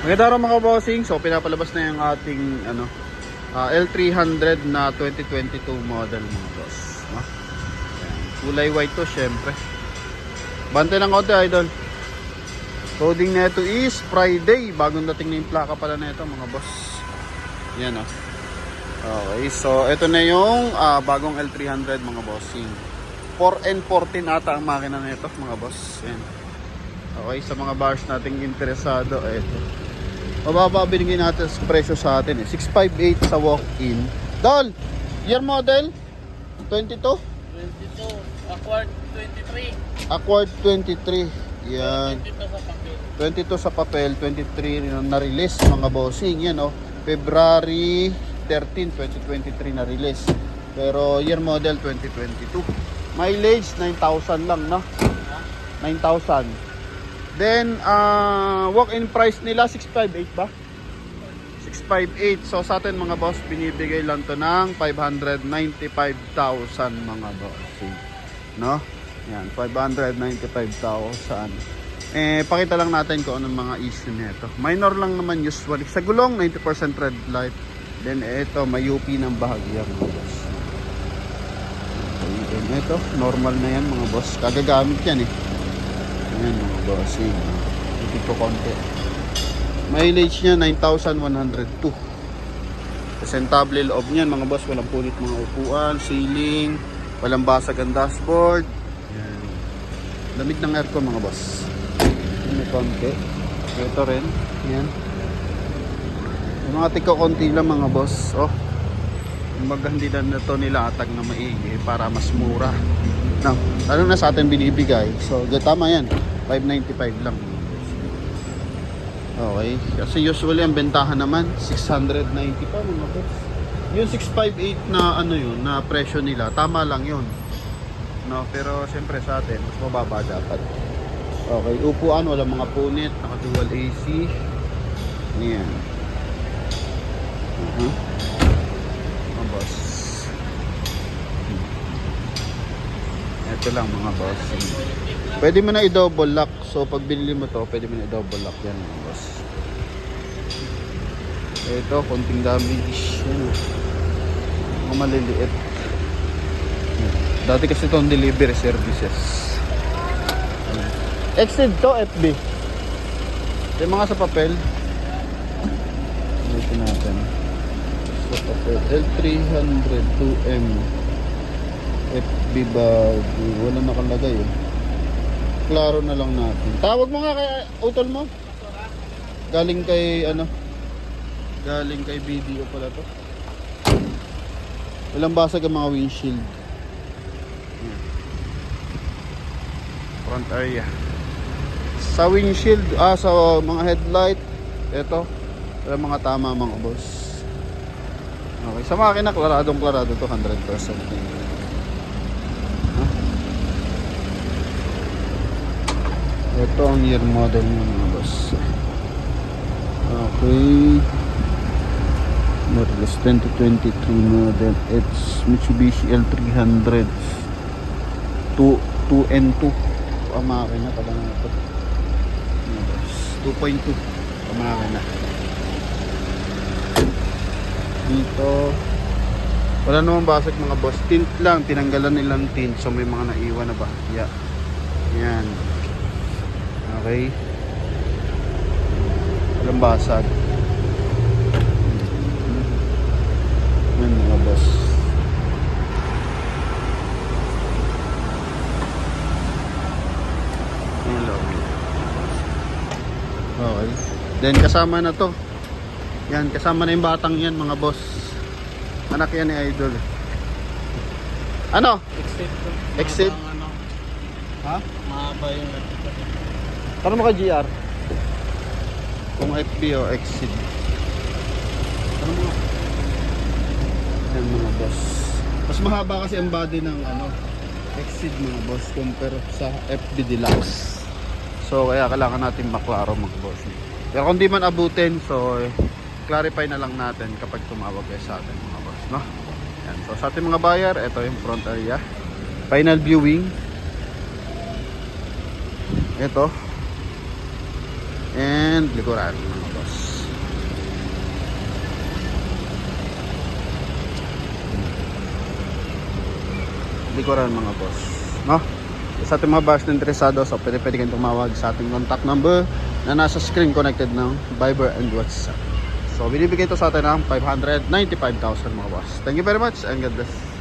Magandang araw mga bossing. So pinapalabas na yung ating L300 na 2022 model mga boss. No? Kulay white to syempre. Bante ng konti idol. Coding na ito is Friday. Bagong dating na yung plaka pala na ito mga boss. Yan o. Okay, so ito na yung bagong L300 mga bossing. 4N14 ata ang makina na ito mga boss. Yan. Okay, sa mga buyers nating interesado, ito. Mababa binigay natin sa presyo sa atin eh. 658 sa walk-in. Dol, year model? 22? 22. Accord 23. Accord 23. Yan. 22 sa papel. 22 sa papel, 23 na release mga bossing. Yan oh. February 13, 2023 na release. Pero year model 2022. Mileage 9,000 lang, no? 9,000. Then, walk-in price nila, 658 ba? 658. So, sa atin mga boss, binibigay lang to ng 595,000 mga boss. No? Yan, 595,000. Pakita lang natin kung anong mga issue nito. Minor lang naman usually. Sa gulong, 90% red light. Then, ito, may UP ng bahagya mga boss. Okay, then ito, normal na yan mga boss. Kagagamit yan eh. Ayan mga bossing. Ipit ko konti. Mileage niya 9,102. Presentable loob niyan mga boss. Walang punit mga upuan, ceiling, walang basag ang dashboard. Ayan. Lamig ng aircon mga boss. May konti. Ito rin. Ayan. Yung mga tika konti lang mga boss. Oh. Hindi na ito nilatag na maigi para mas mura. No, ano na sa atin binibigay. So, tama yan. 595 lang. Okay. Kasi usually ang bentahan naman 690 pa mga boss. Yung 658 na yun, na presyo nila, tama lang yun. No, pero siyempre sa atin mas mababa dapat. Okay, upuan, wala mga punit, naka dual AC. Ayan. Mga boss. Ito lang mga boss. Pwede mo na i-double lock. So pag binili mo to, pwede mo na i-double lock yan mga boss. Ito, konting damage. Yan. Mga maliliit. Dati kasi itong delivery services. Exceed to FB. Yung mga sa papel. Ito natin. Sa papel. L300 2M. FB bag. Wala nakalagay eh. Klaro na lang natin. Tawag mo nga kay utol mo. Galing kay galing kay BDO pala to. Walang basag ang mga windshield. Front area. Sa windshield, sa mga headlight, ito, walang mga tama mga boss. Okay, sa makina klaradong klarado to 100%. Ito ang year model ng mga boss. Okay. Mercedes 2023 model. It's Mitsubishi L300 2N2. Ang makina pala na ito. 2.2 ang makina. Dito wala namang basag mga boss. Tint lang. Tinanggalan nilang tint. So may mga naiwan na bahagya. Yan. Okay. Walang basag. Yan mga boss. Hello. Okay. Then kasama na to. Yan, kasama na yung batang yan mga boss. Anak yan ni Idol. Ano? Exit? Ha? Mahaba yung Tanong mo ka GR kung FB o Exit. Tanong mo. Yan mga boss. Mas mahaba kasi ang body ng Exit mga boss compare sa FB Deluxe. So kaya kailangan natin maklaro mga boss. Pero kung di man abutin, so clarify na lang natin kapag tumawag kayo sa atin mga boss, no? Yan. So sa ating mga buyer, ito yung front area. Final viewing. Ito. And likuran mga boss. likuran mga boss, no? Sa ating mga buyers na interesado, so pwede kayong tumawag sa ating contact number na nasa screen connected ng Viber and WhatsApp. So binibigay ito sa atin ng 595,000 mga boss. Thank you very much and God bless.